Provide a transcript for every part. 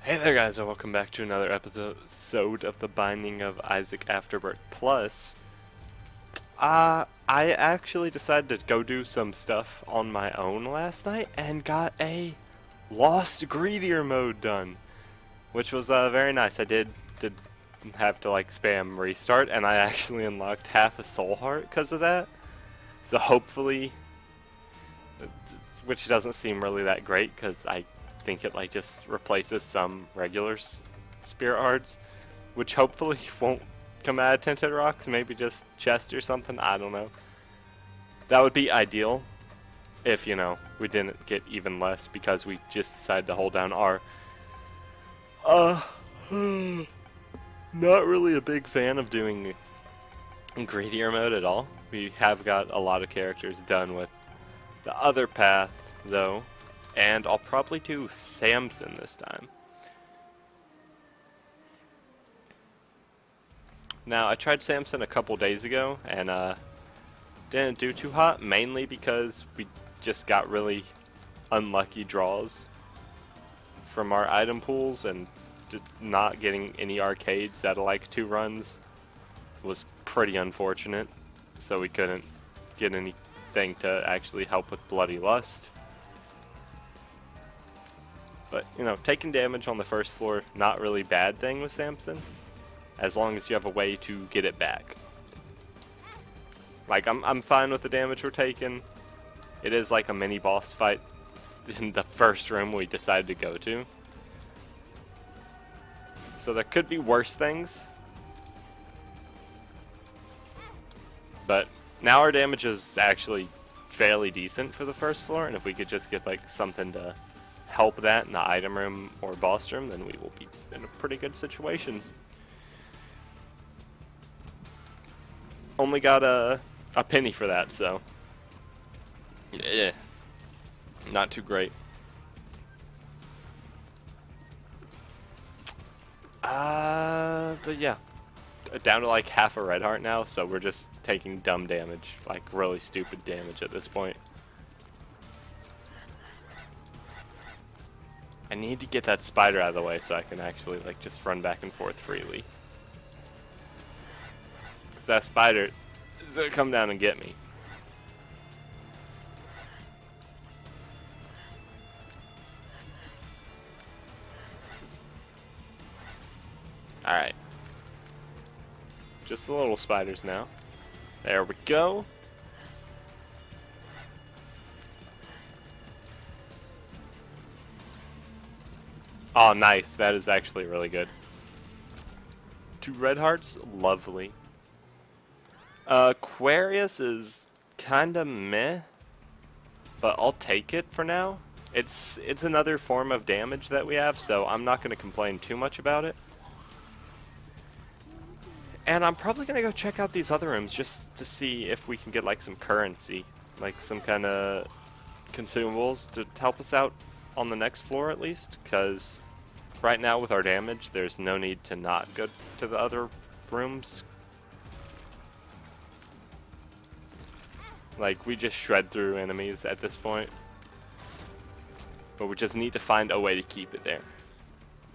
Hey there guys, and welcome back to another episode of The Binding of Isaac Afterbirth Plus. I actually decided to go do some stuff on my own last night and got a Lost Greedier mode done, which was very nice. I did have to like spam restart, and I actually unlocked half a soul heart because of that. So hopefully, which doesn't seem really that great because I think it like just replaces some regular spirit hearts, which hopefully won't come out of tinted rocks, maybe just chest or something, I don't know. That would be ideal if, you know, we didn't get even less because we just decided to hold down R. Not really a big fan of doing greedier mode at all. We have got a lot of characters done with the other path though, and I'll probably do Samson this time. Now, I tried Samson a couple days ago, and didn't do too hot, mainly because we just got really unlucky draws from our item pools, and just not getting any arcades out of like 2 runs was pretty unfortunate, so we couldn't get anything to actually help with Bloody Lust. But, you know, taking damage on the first floor, not really bad thing with Samson, as long as you have a way to get it back. Like, I'm fine with the damage we're taking. It is like a mini boss fight in the first room we decided to go to. So there could be worse things. But now our damage is actually fairly decent for the first floor, and if we could just get like something to help that in the item room or boss room, then we will be in a pretty good situations. Only got a penny for that, so yeah, not too great. But yeah, down to like half a red heart now, so we're just taking dumb damage, like really stupid damage at this point. I need to get that spider out of the way so I can actually like just run back and forth freely. Cause that spider is gonna come down and get me. Alright. Just the little spiders now. There we go. Oh, nice. That is actually really good. 2 red hearts? Lovely. Aquarius is kinda meh, but I'll take it for now. It's another form of damage that we have, so I'm not gonna complain too much about it. And I'm probably gonna go check out these other rooms just to see if we can get like some currency, like some kind of consumables to help us out on the next floor at least, because right now with our damage there's no need to not go to the other rooms. Like, we just shred through enemies at this point, but we just need to find a way to keep it there.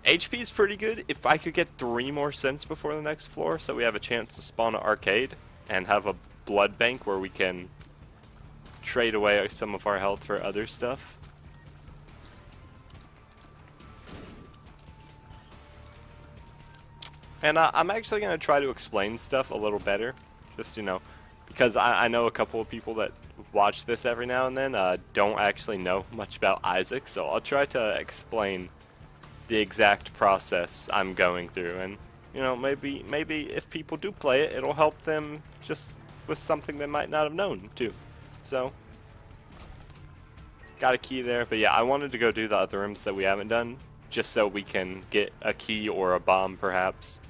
HP is pretty good. If I could get 3 more cents before the next floor so we have a chance to spawn an arcade and have a blood bank where we can trade away some of our health for other stuff. And I'm actually going to try to explain stuff a little better, just, you know, because I know a couple of people that watch this every now and then don't actually know much about Isaac, so I'll try to explain the exact process I'm going through, and, you know, maybe if people do play it, it'll help them just with something they might not have known, too. So, got a key there, but yeah, I wanted to go do the other rooms that we haven't done, just so we can get a key or a bomb, perhaps,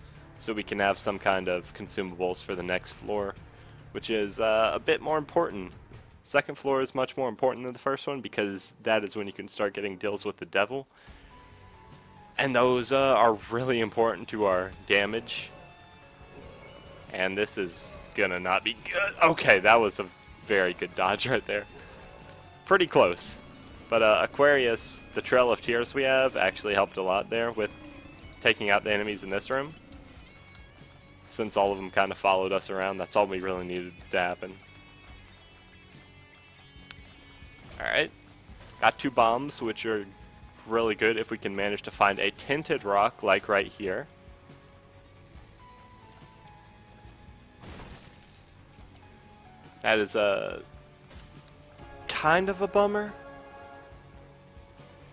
so we can have some kind of consumables for the next floor, which is a bit more important. Second floor is much more important than the first one because that is when you can start getting deals with the devil. And those are really important to our damage. And this is gonna not be good. Okay, that was a very good dodge right there. Pretty close. But Aquarius, the Trail of Tears we have, actually helped a lot there with taking out the enemies in this room. Since all of them kind of followed us around, that's all we really needed to happen. Alright, got 2 bombs, which are really good if we can manage to find a tinted rock, like right here. That is a kind of a bummer,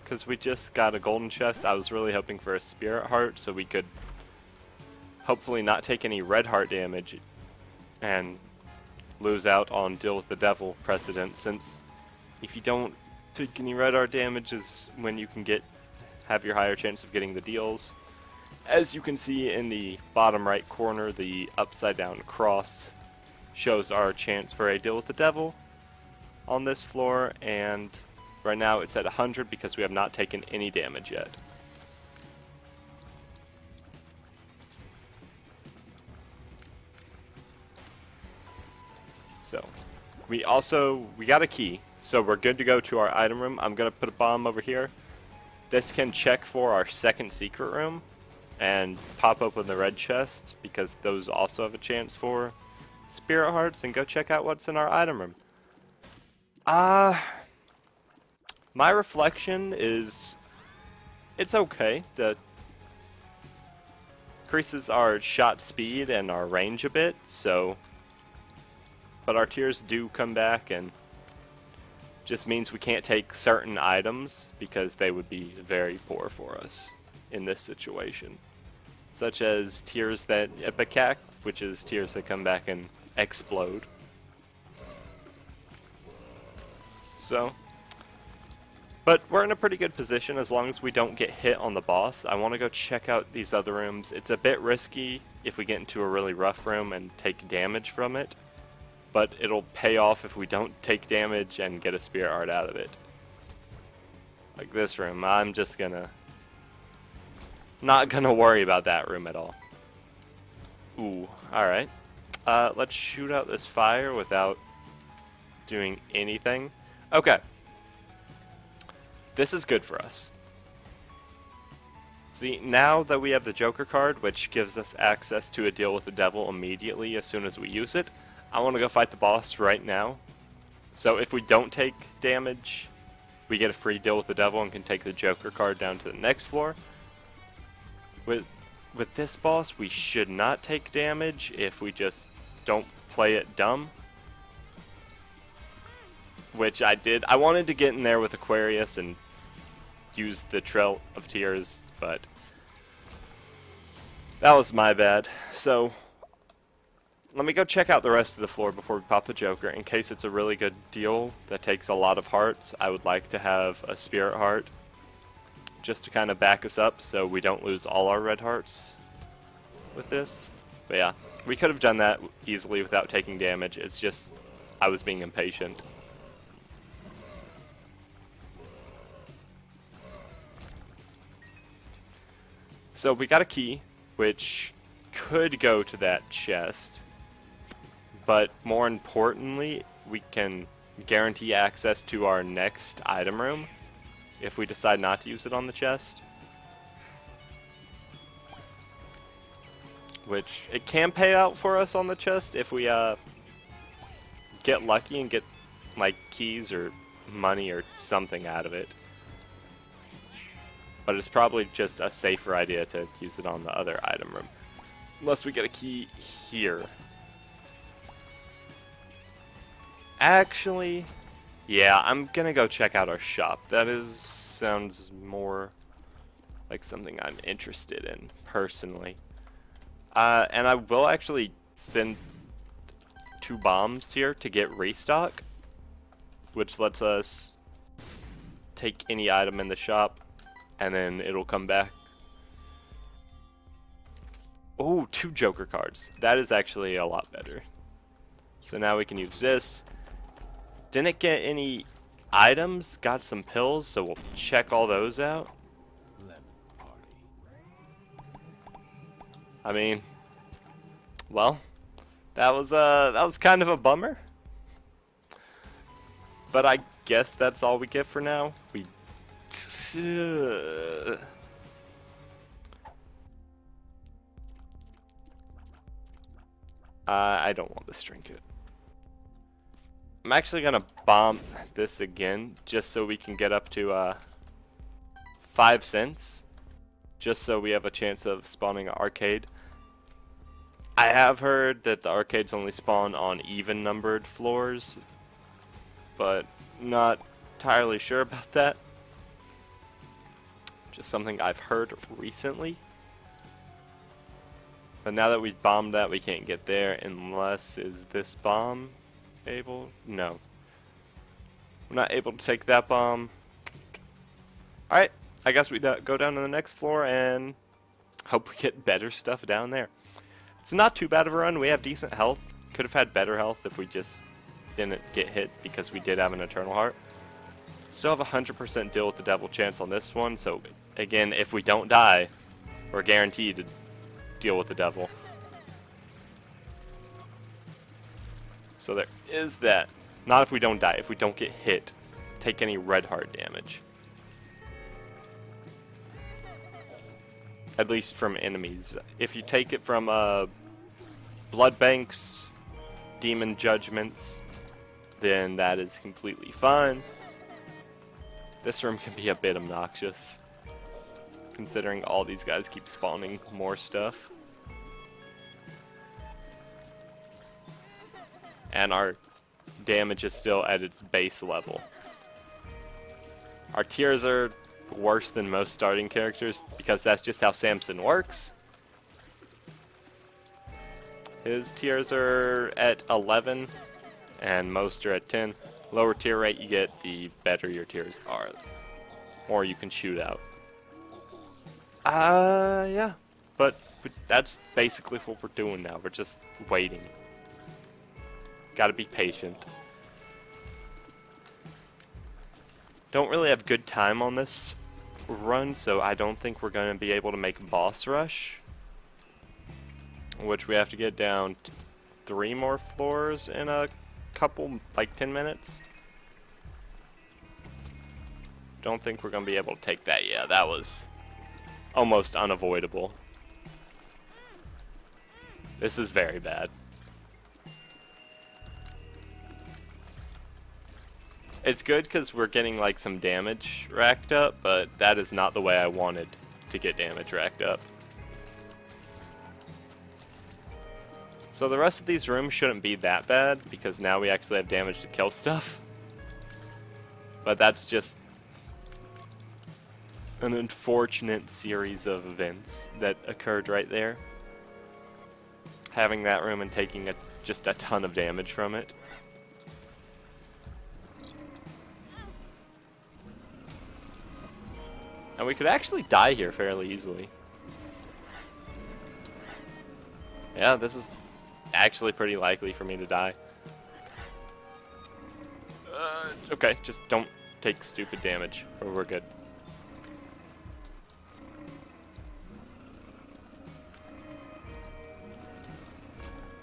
because we just got a golden chest. I was really hoping for a spirit heart so we could hopefully not take any red heart damage and lose out on deal with the devil precedent, since if you don't take any red heart damage is when you can have your higher chance of getting the deals. As you can see in the bottom right corner, the upside down cross shows our chance for a deal with the devil on this floor, and right now it's at 100 because we have not taken any damage yet. So we got a key, so we're good to go to our item room. I'm gonna put a bomb over here. This can check for our second secret room and pop open the red chest, because those also have a chance for spirit hearts, and go check out what's in our item room. My reflection is, it's okay. The increases our shot speed and our range a bit, so, but our tears do come back, and just means we can't take certain items because they would be very poor for us in this situation, such as tears that Epicac, which is tears that come back and explode. So, but we're in a pretty good position as long as we don't get hit on the boss. I want to go check out these other rooms. It's a bit risky if we get into a really rough room and take damage from it, but it'll pay off if we don't take damage and get a spirit heart out of it. Like this room, I'm just not gonna worry about that room at all. Ooh, alright. Let's shoot out this fire without doing anything. Okay. This is good for us. See, now that we have the Joker card, which gives us access to a deal with the devil immediately as soon as we use it, I want to go fight the boss right now. So if we don't take damage, we get a free deal with the devil and can take the Joker card down to the next floor. With this boss, we should not take damage if we just don't play it dumb. Which I did. I wanted to get in there with Aquarius and use the Trail of Tears, but that was my bad. So let me go check out the rest of the floor before we pop the Joker. In case it's a really good deal that takes a lot of hearts, I would like to have a spirit heart just to kind of back us up so we don't lose all our red hearts with this. But yeah, we could have done that easily without taking damage. It's just I was being impatient. So we got a key, which could go to that chest, but more importantly, we can guarantee access to our next item room if we decide not to use it on the chest. Which, it can pay out for us on the chest if we get lucky and get like keys or money or something out of it. But it's probably just a safer idea to use it on the other item room. Unless we get a key here. Actually, yeah, I'm gonna go check out our shop. That sounds more like something I'm interested in, personally. And I will actually spend 2 bombs here to get restock, which lets us take any item in the shop, and then it'll come back. Oh, 2 Joker cards. That is actually a lot better. So now we can use this. Didn't get any items, got some pills, so we'll check all those out. I mean, well, that was kind of a bummer. But guess that's all we get for now. I don't want this trinket. I'm actually gonna bomb this again just so we can get up to 5 cents, just so we have a chance of spawning an arcade. I have heard that the arcades only spawn on even numbered floors, but not entirely sure about that. Just something I've heard recently. But now that we've bombed that, we can't get there unless, is this bomb able? No. We're not able to take that bomb. Alright, I guess we go down to the next floor and hope we get better stuff down there. It's not too bad of a run. We have decent health. Could have had better health if we just didn't get hit because we did have an Eternal Heart. Still have a 100% deal with the devil chance on this one, so again, if we don't die, we're guaranteed to deal with the devil. So there is that. Not if we don't die, if we don't get hit, take any red heart damage. At least from enemies. If you take it from blood banks, demon judgments, then that is completely fine. This room can be a bit obnoxious, considering all these guys keep spawning more stuff. And our damage is still at its base level. Our tiers are worse than most starting characters because that's just how Samson works. His tiers are at 11 and most are at 10. Lower tier rate you get, the better your tiers are. Or you can shoot out. Yeah. But that's basically what we're doing now. We're just waiting. Gotta be patient. Don't really have good time on this run, so I don't think we're going to be able to make boss rush. Which we have to get down 3 more floors in a couple, like 10 minutes. Don't think we're going to be able to take that. Yeah, that was almost unavoidable. This is very bad. It's good because we're getting like some damage racked up, but that is not the way I wanted to get damage racked up. So the rest of these rooms shouldn't be that bad because now we actually have damage to kill stuff. But that's just an unfortunate series of events that occurred right there. Having that room and taking just a ton of damage from it. And we could actually die here fairly easily. Yeah, this is actually pretty likely for me to die. Okay, just don't take stupid damage, or we're good.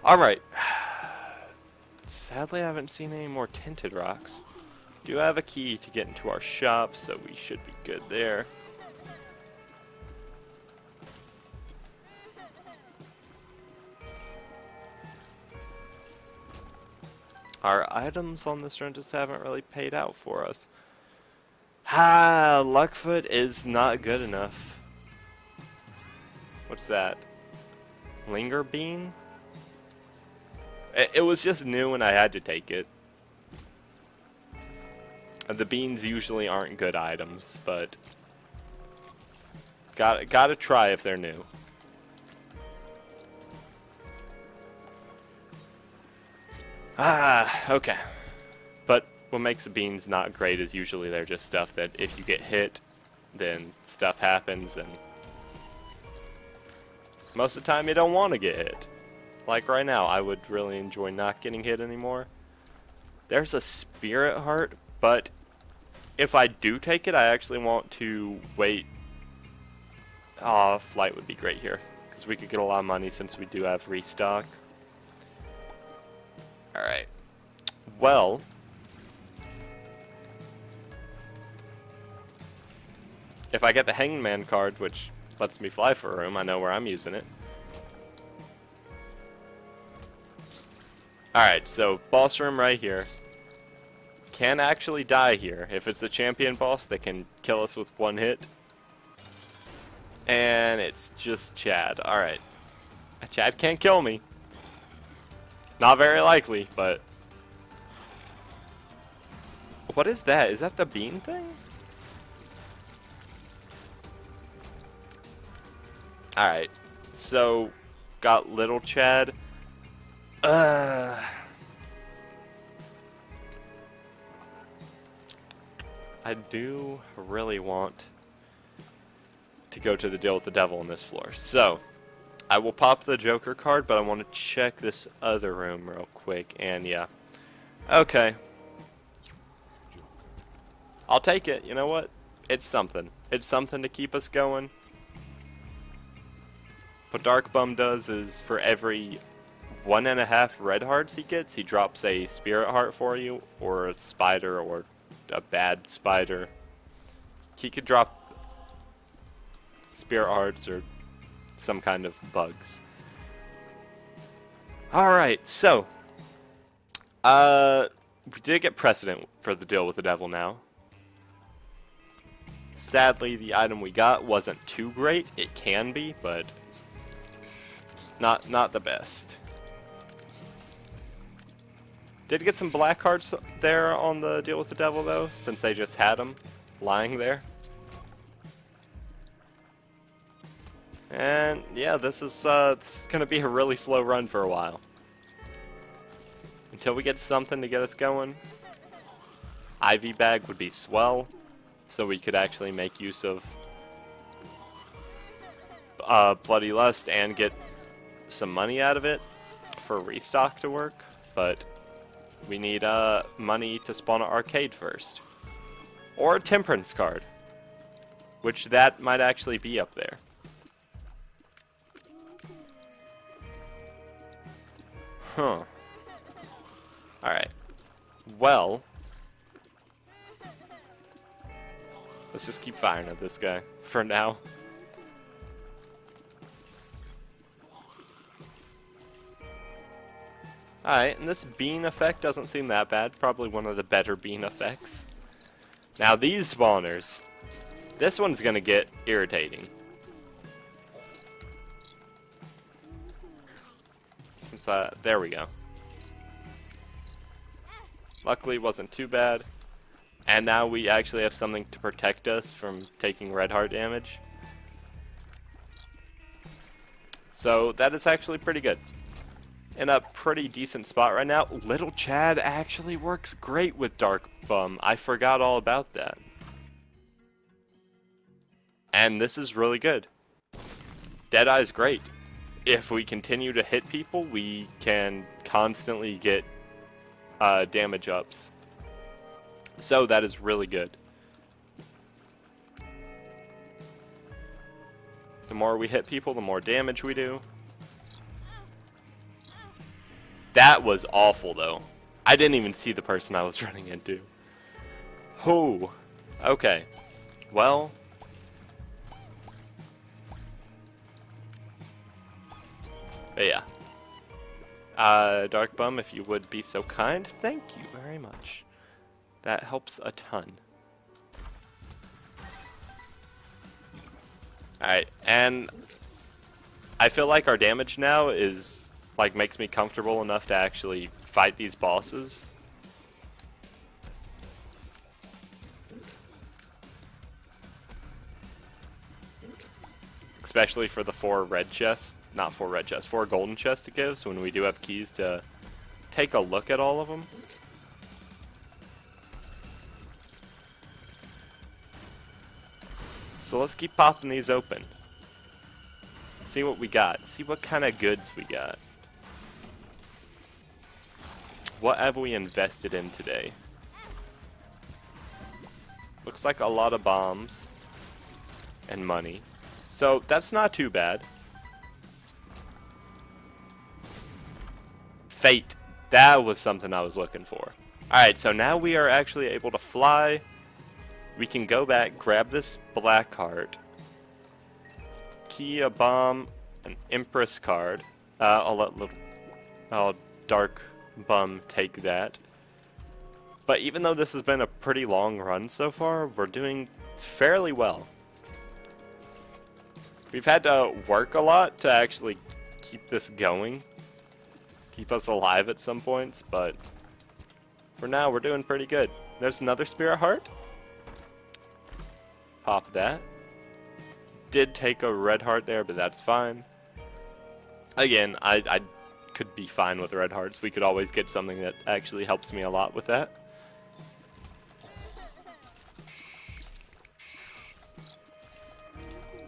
Alright. Sadly, I haven't seen any more tinted rocks. Do have a key to get into our shop, so we should be good there. Our items on this run just haven't really paid out for us. Luckfoot is not good enough. What's that? Linger bean? It was just new and I had to take it. The beans usually aren't good items, but gotta try if they're new. Okay. But what makes the beans not great is usually they're just stuff that if you get hit, then stuff happens, and most of the time you don't want to get hit. Like right now, I would really enjoy not getting hit anymore. There's a spirit heart, but if I do take it, I actually want to wait. Flight would be great here, because we could get a lot of money since we do have restock. Alright. Well, if I get the Hangman card, which lets me fly for a room, I know where I'm using it. Alright, so boss room right here. Can actually die here. If it's a champion boss, they can kill us with one hit. And it's just Chad. Alright. Chad can't kill me. Not very likely, but... What is that? Is that the bean thing? Alright. So, got little Chad. I do really want to go to the deal with the devil on this floor. So, I will pop the Joker card, but I want to check this other room real quick. And yeah. Okay. I'll take it. You know what? It's something. It's something to keep us going. What Dark Bum does is for every 1.5 red hearts he gets, he drops a spirit heart for you, or a spider, or a bad spider. He could drop spirit hearts or some kind of bugs. Alright, so we did get precedent for the deal with the devil now. Sadly, the item we got wasn't too great. It can be, but not the best. Did get some black cards there on the deal with the devil though, since they just had them lying there. And yeah, this is gonna be a really slow run for a while. Until we get something to get us going. Ivy bag would be swell, so we could actually make use of Bloody Lust and get some money out of it for restock to work, but we need money to spawn an arcade first. Or a temperance card, which that might actually be up there. Huh. Alright. Well, let's just keep firing at this guy for now. Alright, and this bean effect doesn't seem that bad. Probably one of the better bean effects. Now these spawners. This one's gonna get irritating. There we go. Luckily it wasn't too bad. And now we actually have something to protect us from taking red heart damage. So that is actually pretty good. In a pretty decent spot right now. Little Chad actually works great with Dark Bum. I forgot all about that. And this is really good. Deadeye's great. If we continue to hit people, we can constantly get damage ups. So that is really good. The more we hit people, the more damage we do. That was awful, though. I didn't even see the person I was running into. Oh, okay. Well, but yeah. Dark Bum, if you would be so kind, thank you very much. That helps a ton. Alright, and I feel like our damage now is, like, makes me comfortable enough to actually fight these bosses. Especially for the 4 red chests, not 4 red chests, 4 golden chests it gives when we do have keys to take a look at all of them. So let's keep popping these open. See what we got. See what kind of goods we got. What have we invested in today? Looks like a lot of bombs and money. So that's not too bad. Fate. That was something I was looking for. Alright, so now we are actually able to fly we can go back, grab this black heart, key a bomb, an Empress card. I'll Dark Bum take that. But even though this has been a pretty long run so far, we're doing fairly well. We've had to work a lot to actually keep this going, keep us alive at some points, but for now we're doing pretty good. There's another Spirit Heart. Pop that. Did take a red heart there, but that's fine. Again, I could be fine with red hearts. We could always get something that actually helps me a lot with that.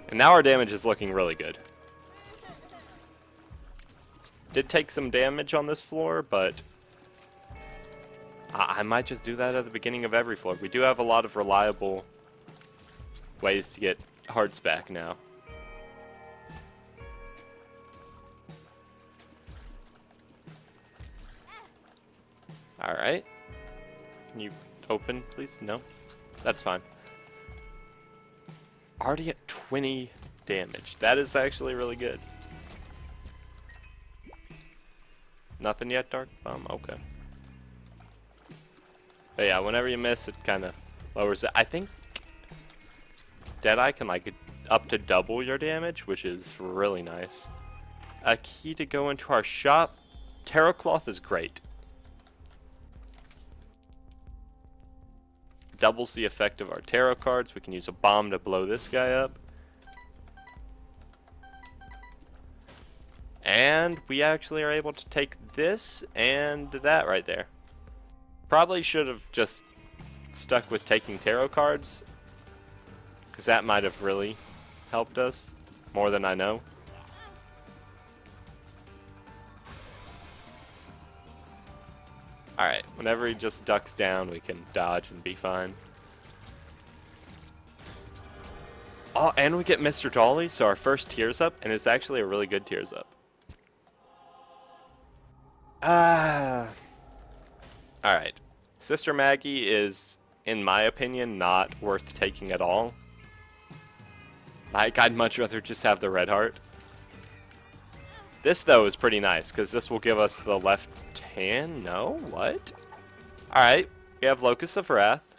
And now our damage is looking really good. Did take some damage on this floor, but I might just do that at the beginning of every floor. We do have a lot of reliable ways to get hearts back now. Alright. Can you open, please? No? That's fine. Already at 20 damage. That is actually really good. Nothing yet, Dark Bomb? Okay. But yeah, whenever you miss, it kind of lowers it. I think Deadeye can like up to double your damage, which is really nice. A key to go into our shop. Tarot Cloth is great. Doubles the effect of our tarot cards. We can use a bomb to blow this guy up. And we actually are able to take this and that right there. Probably should have just stuck with taking tarot cards, because that might have really helped us more than I know. Alright, whenever he just ducks down, we can dodge and be fine. Oh, and we get Mr. Dolly, so our first Tears Up, and it's actually a really good Tears Up. Alright. Sister Maggie is, in my opinion, not worth taking at all. Like, I'd much rather just have the red heart. This, though, is pretty nice, because this will give us the left hand. No? What? Alright, we have Locust of Wrath,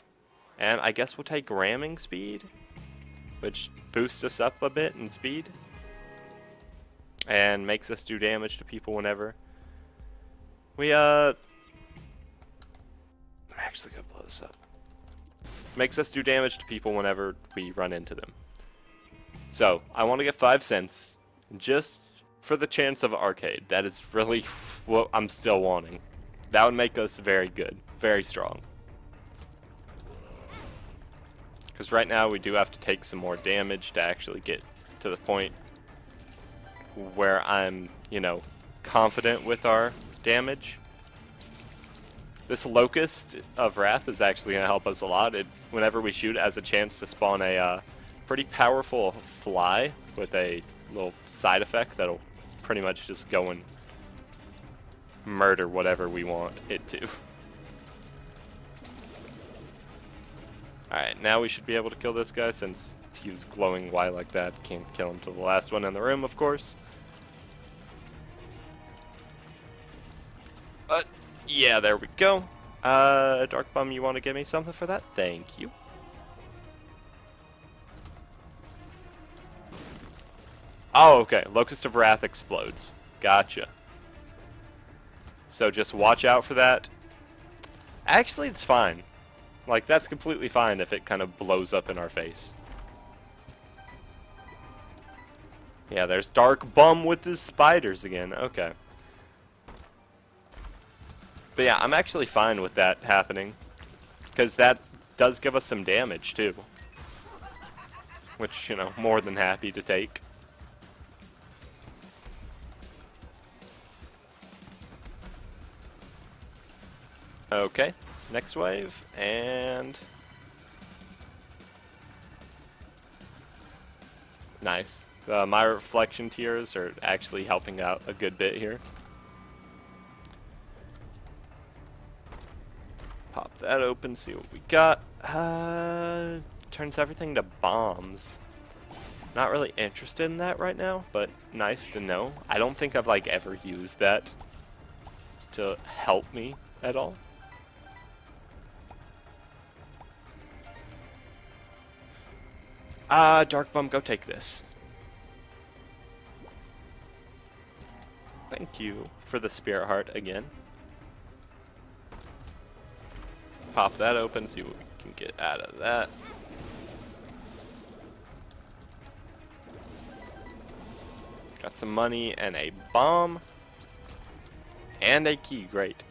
and I guess we'll take Ramming Speed, which boosts us up a bit in speed, and makes us do damage to people whenever. I'm actually gonna blow this up. Makes us do damage to people whenever we run into them. So, I want to get 5 cents, just for the chance of arcade. That is really what I'm still wanting. That would make us very good, very strong. Because right now we do have to take some more damage to actually get to the point where I'm, you know, confident with our damage. This Locust of Wrath is actually going to help us a lot. Whenever we shoot, it has a chance to spawn a pretty powerful fly with a little side effect that'll pretty much just go and murder whatever we want it to. Alright, now we should be able to kill this guy since he's glowing white like that. Can't kill him till the last one in the room, of course. But, yeah, there we go. Dark Bum, you want to give me something for that? Thank you. Oh, okay. Locust of Wrath explodes. Gotcha. So just watch out for that. Actually, it's fine. Like, that's completely fine if it kind of blows up in our face. Yeah, there's Dark Bum with his spiders again. Okay. But yeah, I'm actually fine with that happening, because that does give us some damage, too. Which, you know, more than happy to take. Okay, next wave, and nice. My reflection tears are actually helping out a good bit here. Pop that open, see what we got. Turns everything to bombs. Not really interested in that right now, but nice to know. I don't think I've like ever used that to help me at all. Dark Bum, go take this. Thank you for the Spirit Heart again. Pop that open, see what we can get out of that. Got some money and a bomb. And a key, great.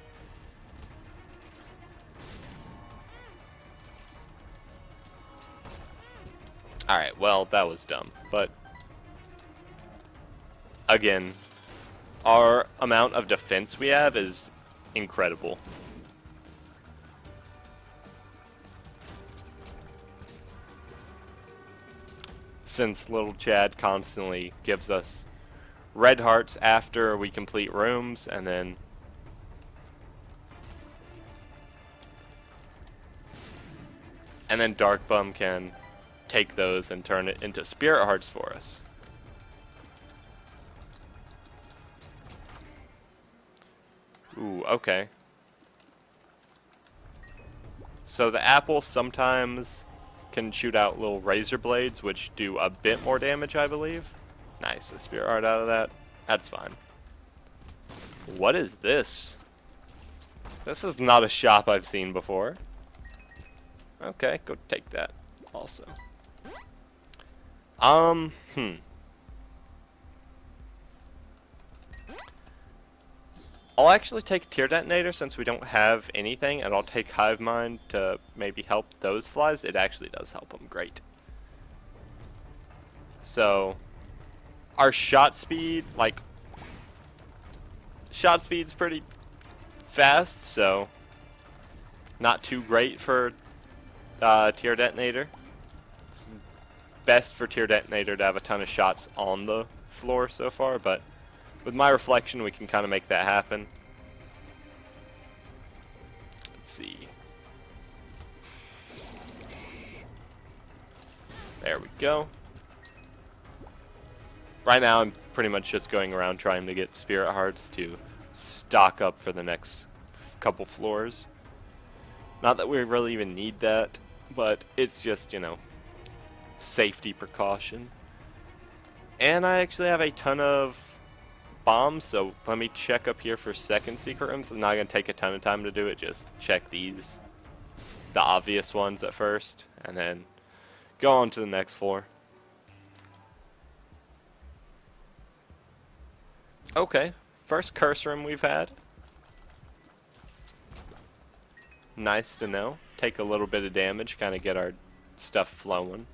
Alright, well, that was dumb, but again, our amount of defense we have is incredible. Since little Chad constantly gives us red hearts after we complete rooms, and then Dark Bum can take those and turn it into Spirit Hearts for us. Ooh, okay. So the apple sometimes can shoot out little razor blades, which do a bit more damage, I believe. Nice, a Spirit Heart out of that. That's fine. What is this? This is not a shop I've seen before. Okay, go take that also. I'll actually take Tear Detonator since we don't have anything, and I'll take Hive Mind to maybe help those flies. It actually does help them, great. So, our shot speed, like, shot speed's pretty fast, so not too great for Tear Detonator. It's best for Tear Detonator to have a ton of shots on the floor so far, but with my reflection we can kind of make that happen. Let's see. There we go. Right now I'm pretty much just going around trying to get Spirit Hearts to stock up for the next couple floors. Not that we really even need that, but it's just, you know, safety precaution. And I actually have a ton of bombs, so let me check up here for second secret rooms. I'm not going to take a ton of time to do it, just check these, the obvious ones at first, and then go on to the next floor. Okay, first curse room we've had. Nice to know. Take a little bit of damage, kind of get our stuff flowing.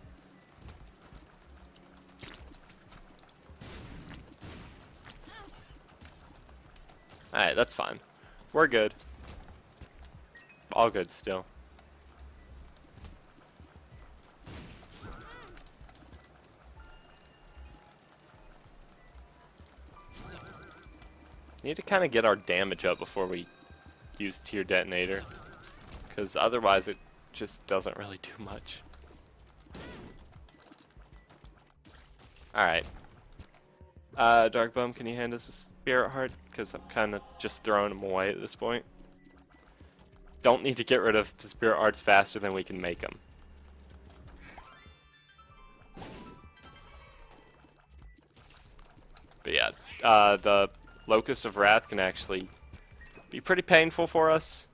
Alright, that's fine. We're good. All good still. Need to kind of get our damage up before we use Tear Detonator, because otherwise it just doesn't really do much. Alright. Dark Bum, can you hand us a Spirit Heart? Because I'm kind of just throwing them away at this point. Don't need to get rid of the Spirit Hearts faster than we can make them. But yeah, the Locust of Wrath can actually be pretty painful for us.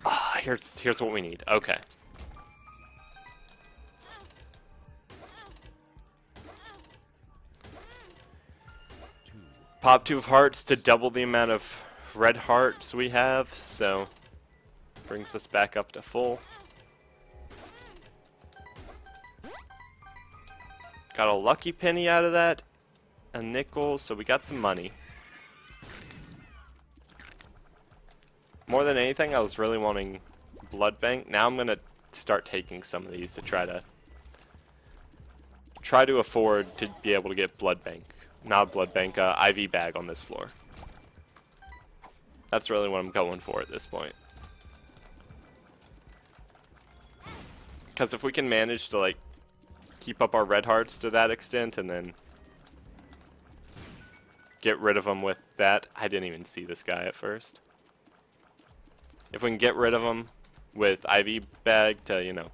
Ah, here's what we need. Okay. Pop 2 of hearts to double the amount of red hearts we have, so brings us back up to full. Got a lucky penny out of that, a nickel, so we got some money. More than anything, I was really wanting blood bank. Now I'm gonna start taking some of these to try to afford to be able to get blood bank. Not blood bank, IV bag on this floor. That's really what I'm going for at this point. Because if we can manage to, like, keep up our red hearts to that extent and then get rid of them with that. I didn't even see this guy at first. If we can get rid of him with IV bag to, you know,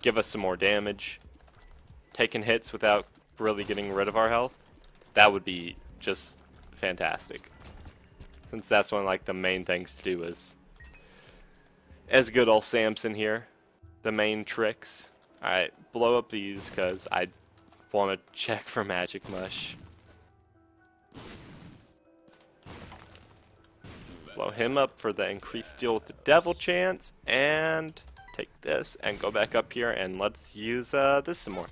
give us some more damage, taking hits without really getting rid of our health, that would be just fantastic. Since that's one of, like, the main things to do is, as good old Samson here, the main tricks. Alright, blow up these because I want to check for magic mush. Blow him up for the increased deal with the devil chance, and take this and go back up here, and let's use this some more.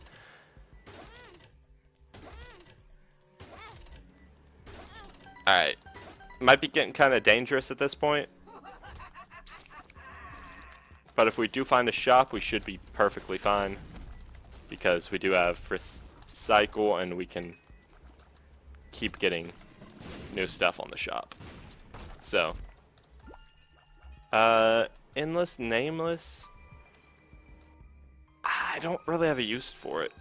Alright, might be getting kind of dangerous at this point, but if we do find a shop, we should be perfectly fine, because we do have recycle and we can keep getting new stuff on the shop. So, endless, nameless, I don't really have a use for it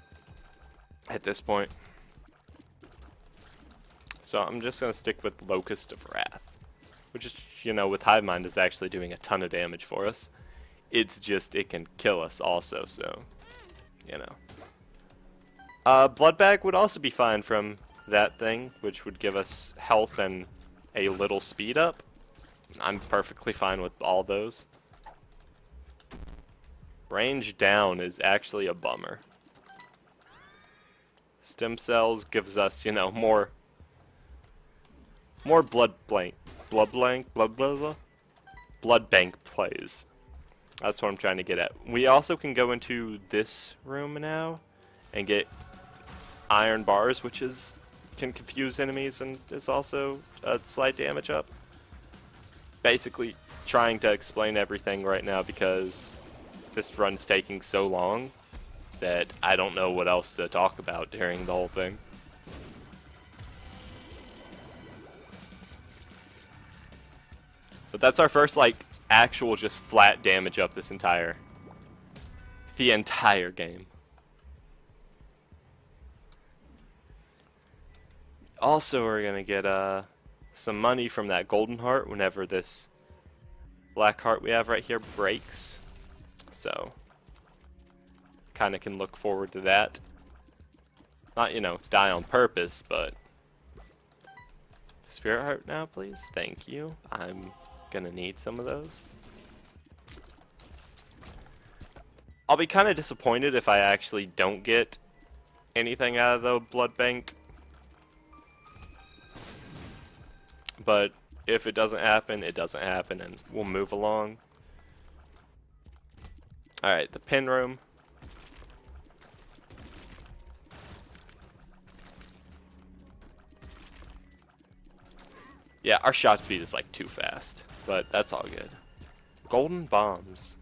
at this point. So I'm just going to stick with Locust of Wrath, which is, you know, with Hive Mind is actually doing a ton of damage for us. It's just, it can kill us also, so, you know. Blood Bag would also be fine from that thing, which would give us health and a little speed up. I'm perfectly fine with all those. Range down is actually a bummer. Stem cells gives us, you know, more blood bank plays. That's what I'm trying to get at. We also can go into this room now and get iron bars, which can confuse enemies and is also a slight damage up. Basically trying to explain everything right now because this run's taking so long that I don't know what else to talk about during the whole thing. But that's our first, like, actual just flat damage up the entire game. Also, we're gonna get some money from that golden heart whenever this black heart we have right here breaks. So, kind of can look forward to that. Not, you know, die on purpose, but spirit heart now, please. Thank you. I'm gonna need some of those. I'll be kind of disappointed if I actually don't get anything out of the blood bank. But if it doesn't happen, it doesn't happen, and we'll move along. Alright, the pin room. Yeah, our shot speed is like too fast, but that's all good. Golden bombs.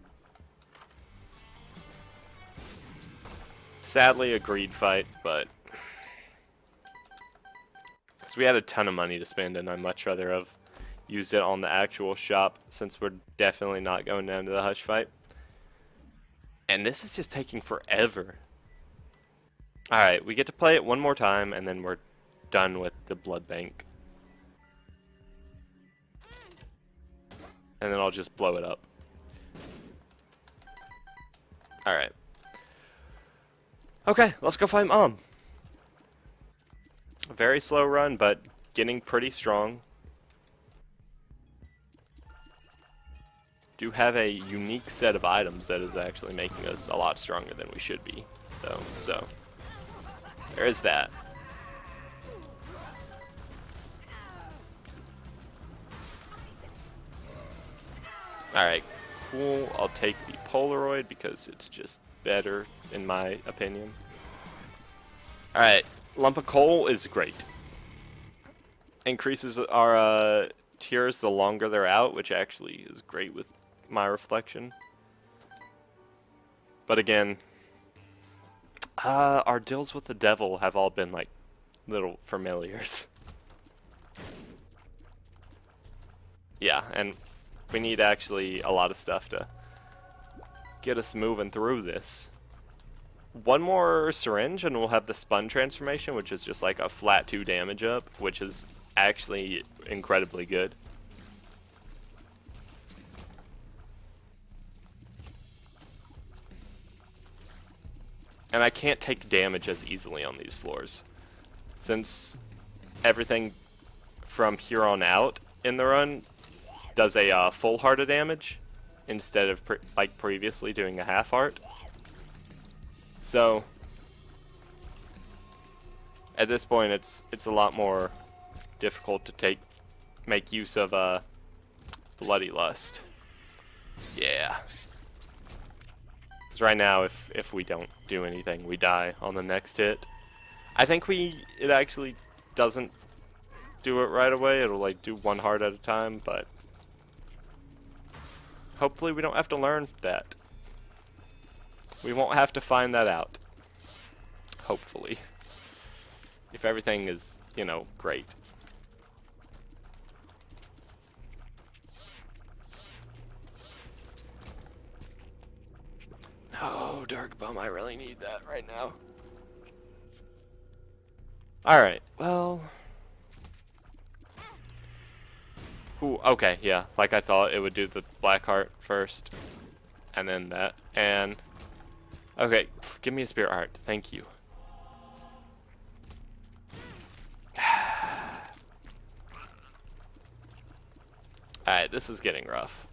Sadly, a greed fight, but because we had a ton of money to spend, and I'd much rather have used it on the actual shop, since we're definitely not going down to the Hush fight. And this is just taking forever. Alright, we get to play it one more time, and then we're done with the blood bank. And then I'll just blow it up. Alright. Okay, let's go find Mom. A very slow run, but getting pretty strong. Do have a unique set of items that is actually making us a lot stronger than we should be, though. So, there is that. Alright, cool. I'll take the Polaroid because it's just better, in my opinion. Alright, lump of coal is great. Increases our tears the longer they're out, which actually is great with my reflection. But again, our deals with the devil have all been like little familiars. Yeah, and we need actually a lot of stuff to get us moving through this. One more syringe and we'll have the spun transformation, which is just like a flat 2 damage up, which is actually incredibly good. And I can't take damage as easily on these floors, since everything from here on out in the run does a full heart of damage instead of like previously doing a half heart. So at this point it's a lot more difficult to make use of Bloody Lust. Yeah. Because right now if we don't do anything, we die on the next hit. I think it actually doesn't do it right away. It'll like do 1 heart at a time, but hopefully we don't have to learn that. We won't have to find that out. Hopefully. If everything is, you know, great. Oh, Dark Bum, I really need that right now. Alright, well... Ooh, okay, yeah, like I thought it would do the black heart first, and then that, and... Okay, give me a spirit heart, thank you. Alright, this is getting rough.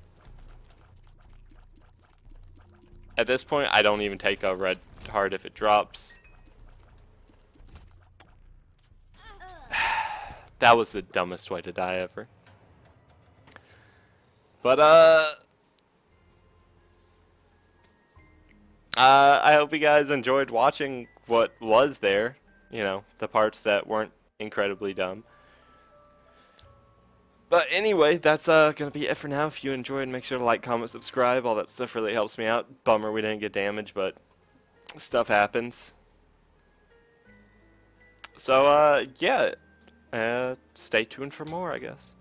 At this point, I don't even take a red heart if it drops. That was the dumbest way to die ever. But, I hope you guys enjoyed watching what was there. You know, the parts that weren't incredibly dumb. But anyway, that's gonna be it for now. If you enjoyed, make sure to like, comment, subscribe. All that stuff really helps me out. Bummer we didn't get damage, but stuff happens. So, yeah. Stay tuned for more, I guess.